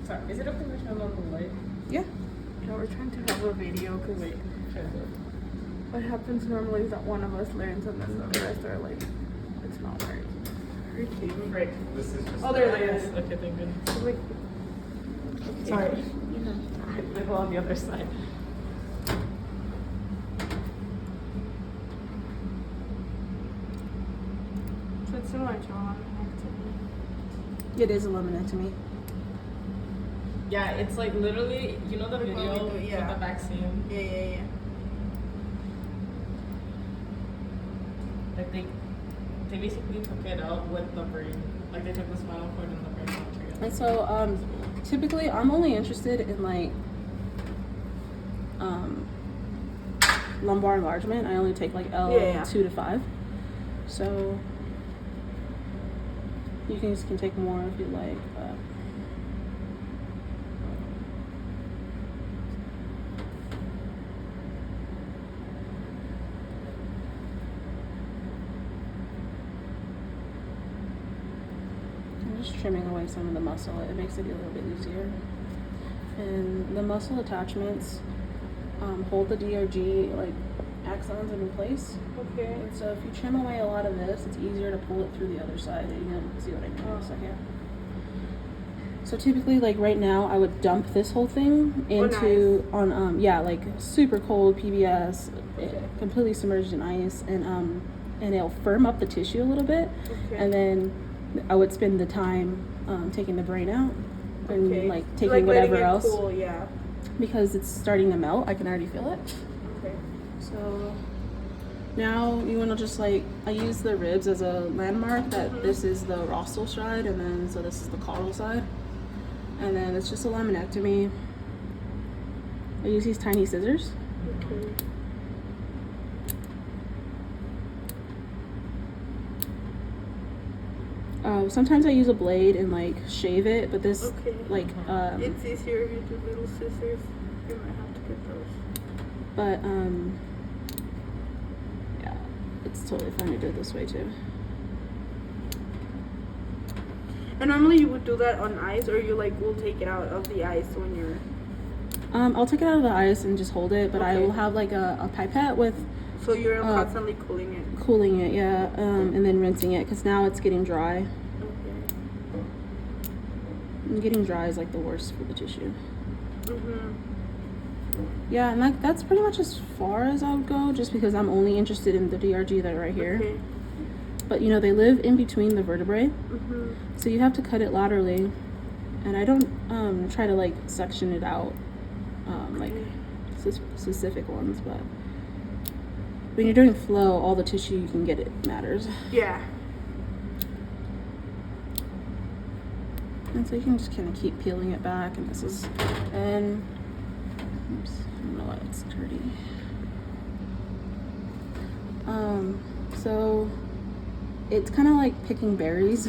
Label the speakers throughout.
Speaker 1: Sorry, is it okay if I turn on the light?
Speaker 2: Yeah.
Speaker 3: Yeah, we're trying to have a video because
Speaker 1: Wait, try to.
Speaker 3: what happens normally is that one of us learns and then the rest are like, it's not right.
Speaker 1: Right. This is just.
Speaker 3: Oh, there it is.
Speaker 1: Okay, thank goodness.
Speaker 3: Like,
Speaker 1: Sorry. I go on the other side.
Speaker 3: so it's similar to a laminectomy.
Speaker 2: It is a laminectomy.
Speaker 1: Yeah, it's like literally, you know the
Speaker 3: Like
Speaker 1: video
Speaker 3: when we do- yeah.
Speaker 1: with the vaccine?
Speaker 3: Yeah.
Speaker 1: Like they basically took it out with the brain. Like they took the spinal cord and the brain out together.
Speaker 2: And so, typically, I'm only interested in like lumbar enlargement. I only take like L2 to 5. So you can take more if you like. But I'm just trimming away some of the muscle. It makes it a little bit easier. And the muscle attachments hold the DRG like axons in place.
Speaker 3: Okay.
Speaker 2: And so if you trim away a lot of this, it's easier to pull it through the other side. You know, see what I mean in a second. So typically, like right now, I would dump this whole thing into like super cold PBS, completely submerged in ice, and it'll firm up the tissue a little bit, and then I would spend the time taking the brain out and like taking whatever else.
Speaker 3: Cool, yeah.
Speaker 2: Because it's starting to melt. I can already feel it.
Speaker 3: Okay.
Speaker 2: So now you want to just like, I use the ribs as a landmark that this is the rostral side, and then so this is the caudal side, and then it's just a laminectomy. I use these tiny scissors.
Speaker 3: Okay.
Speaker 2: Sometimes I use a blade and like shave it, but this like
Speaker 3: it's easier if you do little scissors. You might have to get those.
Speaker 2: but yeah, it's totally fine to do it this way too.
Speaker 3: And normally you would do that on ice, or you like will take it out of the ice when you're.
Speaker 2: I'll take it out of the ice and just hold it, but I will have like a pipette with.
Speaker 3: So you're constantly cooling it.
Speaker 2: Cooling it, yeah, and then rinsing it because now it's getting dry.
Speaker 3: Okay.
Speaker 2: And getting dry is like the worst for the tissue.
Speaker 3: Mhm.
Speaker 2: Yeah, and that's pretty much as far as I would go, just because I'm only interested in the DRG that are right here.
Speaker 3: Okay.
Speaker 2: But you know, they live in between the vertebrae,
Speaker 3: Mhm.
Speaker 2: so you have to cut it laterally. And I don't try to like section it out, like specific ones, but when you're doing flow, all the tissue you can get, it matters.
Speaker 3: Yeah.
Speaker 2: And so you can just kind of keep peeling it back, and this is, and oops, I don't know why it's dirty. So it's kind of like picking berries,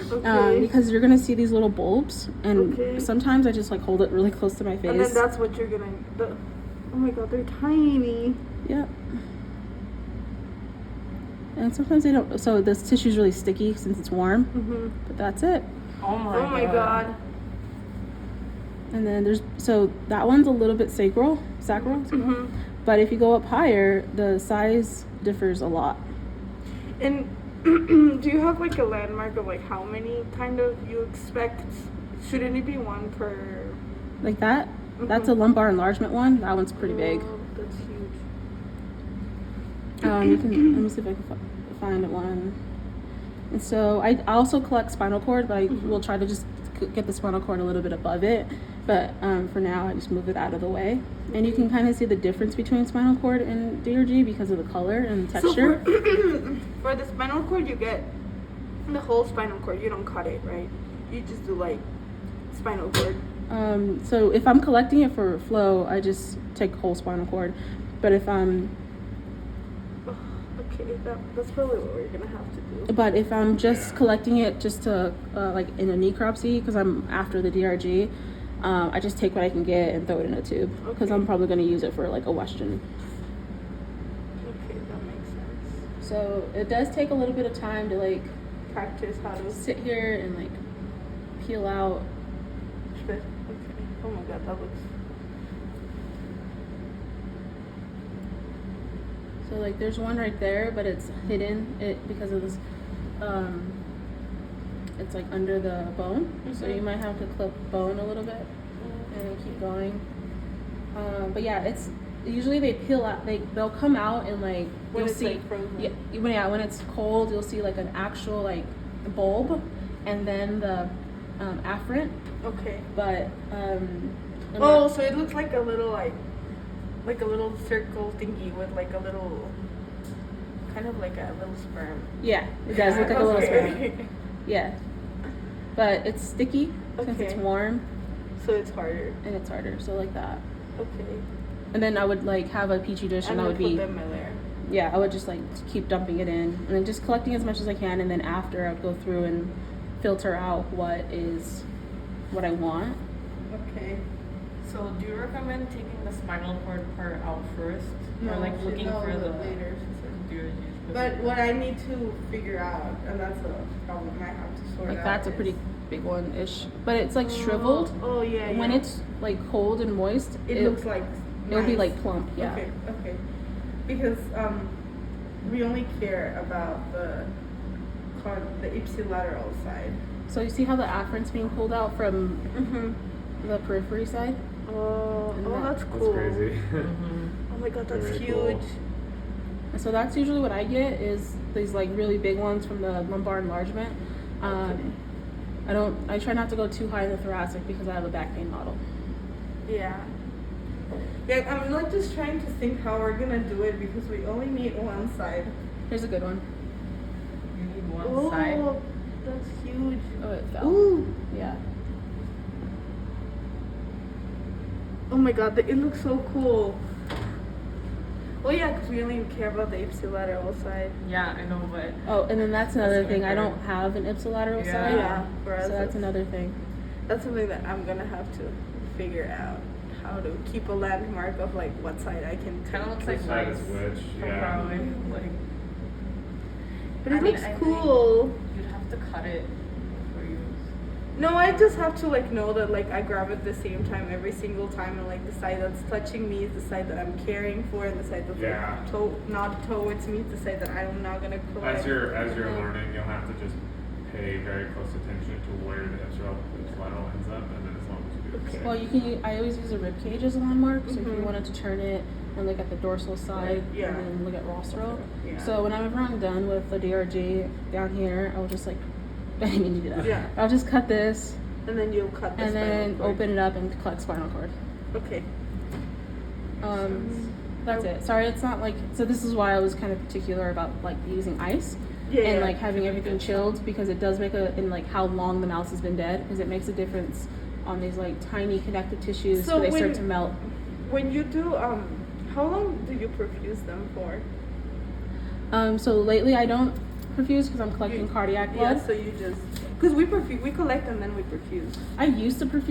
Speaker 2: because you're gonna see these little bulbs, and sometimes I just like hold it really close to my face.
Speaker 3: And then that's what you're gonna. Oh my god, they're tiny.
Speaker 2: Yep. And sometimes they don't. So this tissue's really sticky since it's warm. But that's it.
Speaker 1: Oh my
Speaker 3: god.
Speaker 2: And then so that one's a little bit sacral. But if you go up higher, the size differs a lot.
Speaker 3: And do you have like a landmark of like how many kind of you expect? Shouldn't it be one per?
Speaker 2: Like that? That's a lumbar enlargement one. That one's pretty big.
Speaker 3: That's huge.
Speaker 2: Let me see if I can find one. And so I also collect spinal cord, but I will try to just get the spinal cord a little bit above it. But for now, I just move it out of the way. And you can kind of see the difference between spinal cord and DRG because of the color and the texture.
Speaker 3: So for the spinal cord, you get the whole spinal cord. You don't cut it, right? You just do like spinal cord.
Speaker 2: So if I'm collecting it for flow, I just take whole spinal cord. But if I'm
Speaker 3: that's probably what we're gonna have to do.
Speaker 2: But if I'm just collecting it just to like in a necropsy, because I'm after the DRG, I just take what I can get and throw it in a tube because I'm probably going to use it for like a Western.
Speaker 3: Okay, that makes sense.
Speaker 2: So it does take a little bit of time to like
Speaker 3: practice how to
Speaker 2: sit here and like peel out
Speaker 3: Okay. Oh my god, that looks.
Speaker 2: So like there's one right there, but it's hidden because of this. It's like under the bone, so you might have to clip bone a little bit and then keep going. But yeah, it's usually they peel out. They'll come out and like
Speaker 3: When
Speaker 2: you'll
Speaker 3: it's,
Speaker 2: see.
Speaker 3: like, frozen.
Speaker 2: When it's cold, you'll see like an actual like bulb, and then the afferent.
Speaker 3: Okay.
Speaker 2: But
Speaker 3: Oh, so it looks like a little like a little circle thingy with like a little, kind of like a little sperm.
Speaker 2: yeah, it does look like a little sperm.
Speaker 3: Okay.
Speaker 2: Yeah, but it's sticky since it's
Speaker 3: Okay.
Speaker 2: warm
Speaker 3: So it's harder.
Speaker 2: and it's harder. So like that.
Speaker 3: Okay.
Speaker 2: And then I would like have a petri dish, and I would
Speaker 3: put
Speaker 2: be
Speaker 3: them in there.
Speaker 2: yeah, I would just like keep dumping it in, and then just collecting as much as I can, and then after I'd go through and filter out what I want.
Speaker 3: Okay.
Speaker 1: So do you recommend taking the spinal cord part out first? Or like looking for the
Speaker 3: later.
Speaker 1: DRGs?
Speaker 3: But what I need to figure out, and that's a problem I have to sort
Speaker 2: Like
Speaker 3: out.
Speaker 2: that's a
Speaker 3: is-
Speaker 2: pretty big one ish, but it's like shriveled.
Speaker 3: Oh yeah.
Speaker 2: When
Speaker 3: yeah.
Speaker 2: it's like cold and moist,
Speaker 3: it looks like
Speaker 2: it'll be
Speaker 3: nice.
Speaker 2: like plump. Yeah.
Speaker 3: Okay. Because we only care about the ipsilateral side.
Speaker 2: So you see how the afferent's being pulled out from
Speaker 3: Mm-hmm.
Speaker 2: the periphery side?
Speaker 3: Oh,
Speaker 2: And
Speaker 3: oh,
Speaker 2: that-
Speaker 3: that's cool.
Speaker 4: That's crazy.
Speaker 3: Oh my god, that's
Speaker 4: Very
Speaker 3: huge.
Speaker 4: cool.
Speaker 2: And so that's usually what I get is these like really big ones from the lumbar enlargement. I try not to go too high in the thoracic because I have a back pain model.
Speaker 3: Yeah. Yeah, I'm like just trying to think how we're gonna do it because we only need one side.
Speaker 2: Here's a good one.
Speaker 1: You need one side.
Speaker 3: Oh, that's huge.
Speaker 2: Oh, it fell.
Speaker 3: Ooh.
Speaker 2: Yeah.
Speaker 3: Oh my god, it looks so cool. Oh yeah, because we only care about the ipsilateral side.
Speaker 1: Yeah, I know, but
Speaker 2: Oh, and then that's another
Speaker 1: That's
Speaker 2: thing. I
Speaker 1: good.
Speaker 2: don't have an ipsilateral
Speaker 1: Yeah.
Speaker 2: side.
Speaker 3: Yeah, for us,
Speaker 2: So that's another thing.
Speaker 3: That's something that I'm gonna have to figure out how to keep a landmark of like what side I can
Speaker 1: kind of looks
Speaker 3: take.
Speaker 1: like
Speaker 4: side
Speaker 1: mice
Speaker 4: is which,
Speaker 1: from
Speaker 4: yeah.
Speaker 1: far away. Like
Speaker 3: But it
Speaker 1: I mean,
Speaker 3: looks
Speaker 1: I think-
Speaker 3: cool.
Speaker 1: you'd have to cut it for you.
Speaker 3: No, I just have to like know that like I grab it the same time every single time, and like the side that's touching me is the side that I'm caring for, and the side that's
Speaker 4: Yeah.
Speaker 3: like not towards me is the side that I'm not gonna collect.
Speaker 4: As you're learning, you'll have to just pay very close attention to where the ipsilateral ends up, and then as long as you do the
Speaker 3: Okay.
Speaker 4: same.
Speaker 2: Well, you can. I always use a rib cage as a landmark. So if you
Speaker 3: Mhm.
Speaker 2: wanted to turn it and look at the dorsal side,
Speaker 3: Yeah.
Speaker 2: and then look at rostral.
Speaker 3: Yeah.
Speaker 2: So whenever I'm done with the DRG down here, I'll just like. I didn't mean to do that.
Speaker 3: Yeah.
Speaker 2: I'll just cut this
Speaker 3: And then you'll cut the
Speaker 2: and then
Speaker 3: spinal cord.
Speaker 2: open it up and collect spinal cord.
Speaker 3: Okay.
Speaker 2: That's it. Sorry, it's not like. So this is why I was kind of particular about like using ice.
Speaker 3: Yeah,
Speaker 2: And
Speaker 3: yeah.
Speaker 2: like having everything chilled because it does make in like how long the mouse has been dead because it makes a difference on these like tiny connective tissues
Speaker 3: So
Speaker 2: where they start
Speaker 3: when-
Speaker 2: to melt.
Speaker 3: When you do how long do you perfuse them for?
Speaker 2: So lately I don't perfuse because I'm collecting
Speaker 3: You-
Speaker 2: cardiac blood.
Speaker 3: Yeah, so you just because we collect and then we perfuse.
Speaker 2: I used to perfuse.